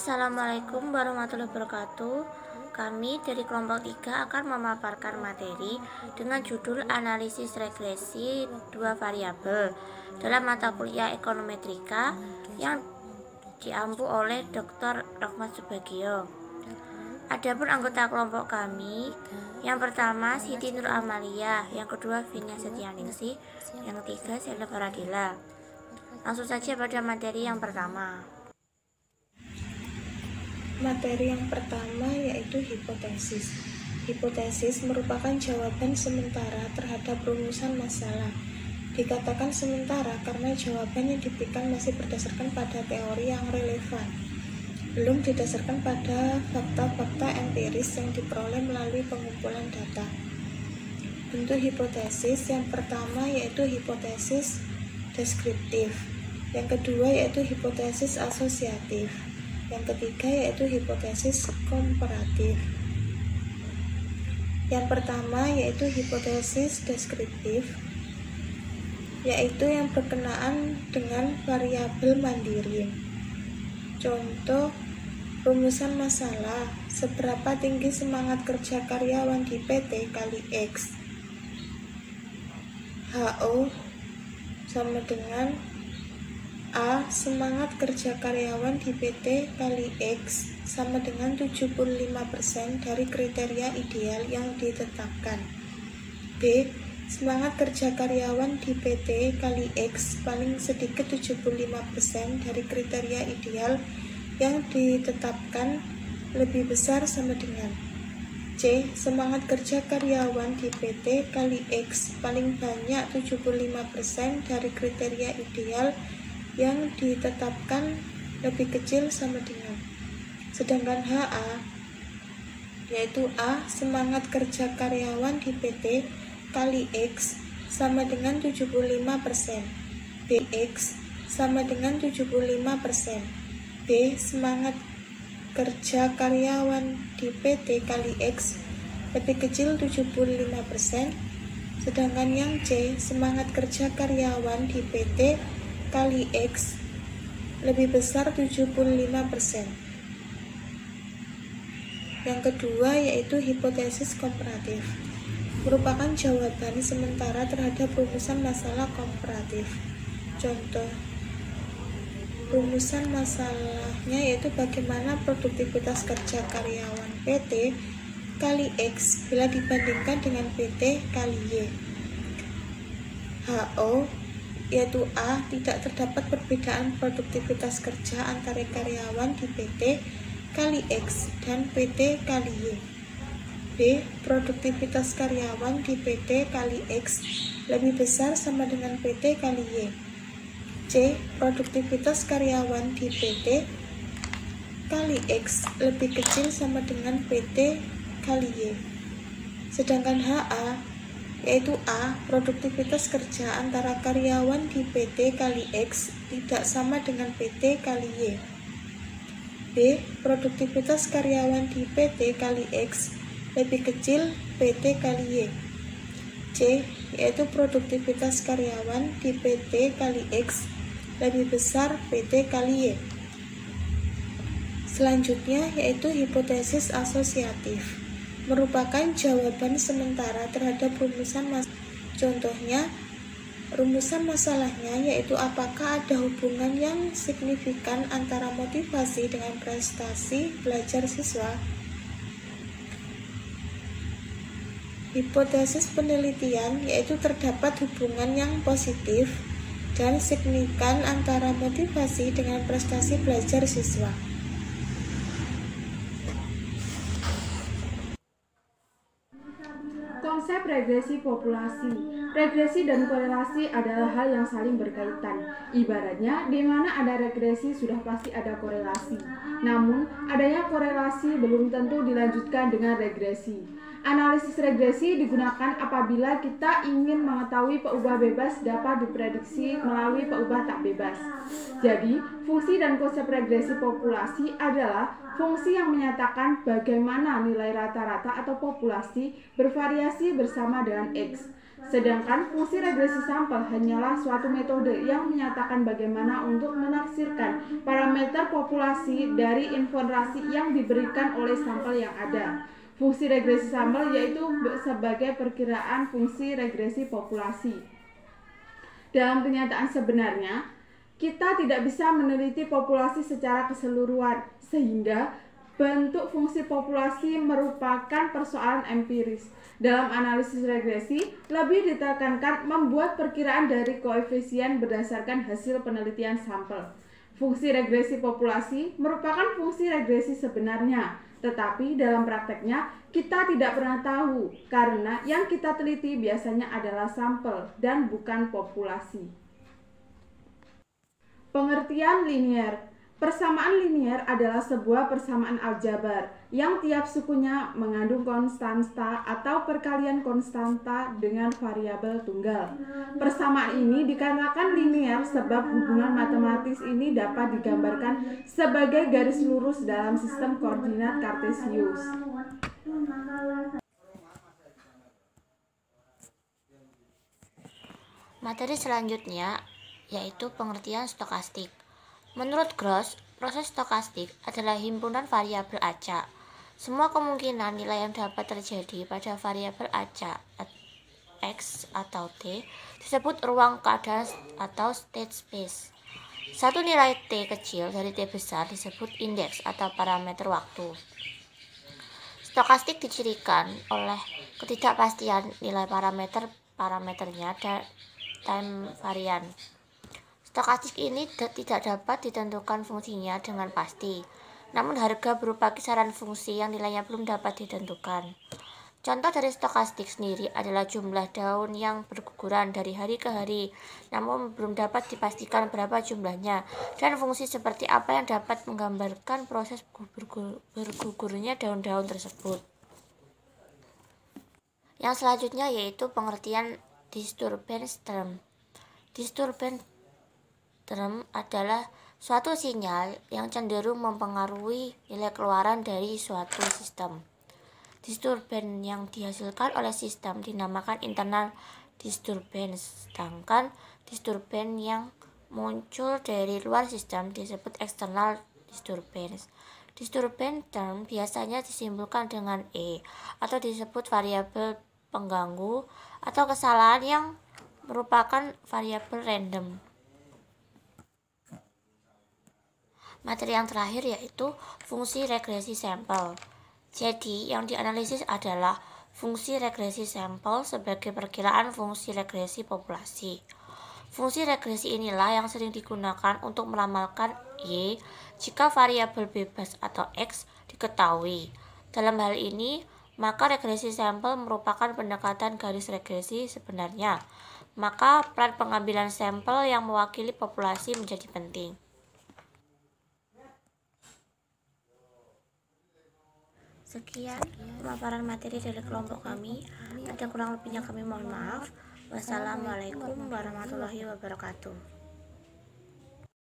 Assalamualaikum warahmatullahi wabarakatuh. Kami dari kelompok 3 akan memaparkan materi dengan judul analisis regresi dua variabel dalam mata kuliah ekonometrika yang diampu oleh Dr. Rahmat Subagio. Adapun anggota kelompok kami, yang pertama Siti Nur Amalia, yang kedua Vina Setianingsi, yang ketiga Sheila Faradila. Langsung saja pada materi yang pertama. Materi yang pertama yaitu hipotesis. Hipotesis merupakan jawaban sementara terhadap rumusan masalah. Dikatakan sementara karena jawaban yang diberikan masih berdasarkan pada teori yang relevan, belum didasarkan pada fakta-fakta empiris yang diperoleh melalui pengumpulan data. Bentuk hipotesis yang pertama yaitu hipotesis deskriptif, yang kedua yaitu hipotesis asosiatif, yang ketiga yaitu hipotesis komparatif. Yang pertama yaitu hipotesis deskriptif, yaitu yang berkenaan dengan variabel mandiri. Contoh rumusan masalah: seberapa tinggi semangat kerja karyawan di PT kali X. HO sama dengan A, semangat kerja karyawan di PT kali X sama dengan 75% dari kriteria ideal yang ditetapkan. B, semangat kerja karyawan di PT kali X paling sedikit 75% dari kriteria ideal yang ditetapkan lebih besar sama dengan C, semangat kerja karyawan di PT kali X paling banyak 75% dari kriteria ideal yang ditetapkan lebih kecil sama dengan. Sedangkan HA yaitu A, semangat kerja karyawan di PT kali X sama dengan 75%, BX sama dengan 75%, B, semangat kerja karyawan di PT kali X lebih kecil 75%, sedangkan yang C, semangat kerja karyawan di PT kali X lebih besar 75%. Yang kedua yaitu hipotesis komparatif, merupakan jawaban sementara terhadap rumusan masalah komparatif. Contoh rumusan masalahnya yaitu bagaimana produktivitas kerja karyawan PT kali X bila dibandingkan dengan PT kali Y. HO yaitu A, tidak terdapat perbedaan produktivitas kerja antara karyawan di PT kali X dan PT kali Y. B, produktivitas karyawan di PT kali X lebih besar sama dengan PT kali Y. C, produktivitas karyawan di PT kali X lebih kecil sama dengan PT kali Y. Sedangkan HA yaitu A, produktivitas kerja antara karyawan di PT kali X tidak sama dengan PT kali Y. B, produktivitas karyawan di PT kali X lebih kecil PT kali Y. C, yaitu produktivitas karyawan di PT kali X lebih besar PT kali Y. Selanjutnya yaitu hipotesis asosiatif, merupakan jawaban sementara terhadap rumusan masalah. Contohnya, rumusan masalahnya yaitu apakah ada hubungan yang signifikan antara motivasi dengan prestasi belajar siswa. Hipotesis penelitian yaitu terdapat hubungan yang positif dan signifikan antara motivasi dengan prestasi belajar siswa. Konsep regresi populasi. Regresi dan korelasi adalah hal yang saling berkaitan. Ibaratnya, di mana ada regresi sudah pasti ada korelasi. Namun, adanya korelasi belum tentu dilanjutkan dengan regresi. Analisis regresi digunakan apabila kita ingin mengetahui peubah bebas dapat diprediksi melalui peubah tak bebas. Jadi, fungsi dan konsep regresi populasi adalah fungsi yang menyatakan bagaimana nilai rata-rata atau populasi bervariasi bersama dengan X. Sedangkan fungsi regresi sampel hanyalah suatu metode yang menyatakan bagaimana untuk menafsirkan parameter populasi dari informasi yang diberikan oleh sampel yang ada. Fungsi regresi sampel yaitu sebagai perkiraan fungsi regresi populasi. Dalam kenyataan sebenarnya, kita tidak bisa meneliti populasi secara keseluruhan, sehingga bentuk fungsi populasi merupakan persoalan empiris. Dalam analisis regresi, lebih ditekankan membuat perkiraan dari koefisien berdasarkan hasil penelitian sampel. Fungsi regresi populasi merupakan fungsi regresi sebenarnya, tetapi dalam prakteknya kita tidak pernah tahu karena yang kita teliti biasanya adalah sampel dan bukan populasi. Pengertian linier. Persamaan linier adalah sebuah persamaan aljabar yang tiap sukunya mengandung konstanta atau perkalian konstanta dengan variabel tunggal. Persamaan ini dikatakan linier sebab hubungan matematis ini dapat digambarkan sebagai garis lurus dalam sistem koordinat Kartesius. Materi selanjutnya yaitu pengertian stokastik. Menurut Gross, proses stokastik adalah himpunan variabel acak. Semua kemungkinan nilai yang dapat terjadi pada variabel acak X atau T disebut ruang keadaan atau state space. Satu nilai T kecil dari T besar disebut indeks atau parameter waktu. Stokastik dicirikan oleh ketidakpastian nilai parameternya dan time varian. Stokastik ini tidak dapat ditentukan fungsinya dengan pasti, namun harga berupa kisaran fungsi yang nilainya belum dapat ditentukan. Contoh dari stokastik sendiri adalah jumlah daun yang berguguran dari hari ke hari, namun belum dapat dipastikan berapa jumlahnya, dan fungsi seperti apa yang dapat menggambarkan proses bergugurnya daun-daun tersebut. Yang selanjutnya yaitu pengertian disturbance term. Disturbance term adalah suatu sinyal yang cenderung mempengaruhi nilai keluaran dari suatu sistem. Disturbance yang dihasilkan oleh sistem dinamakan internal disturbance, sedangkan disturbance yang muncul dari luar sistem disebut external disturbance. Disturbance term biasanya disimbolkan dengan E atau disebut variabel pengganggu atau kesalahan yang merupakan variabel random. Materi yang terakhir yaitu fungsi regresi sampel. Jadi, yang dianalisis adalah fungsi regresi sampel sebagai perkiraan fungsi regresi populasi. Fungsi regresi inilah yang sering digunakan untuk meramalkan Y jika variabel bebas atau X diketahui. Dalam hal ini, maka regresi sampel merupakan pendekatan garis regresi sebenarnya. Maka peran pengambilan sampel yang mewakili populasi menjadi penting. Sekian pemaparan materi dari kelompok kami. Ada kurang lebihnya kami mohon maaf. Wassalamualaikum warahmatullahi wabarakatuh.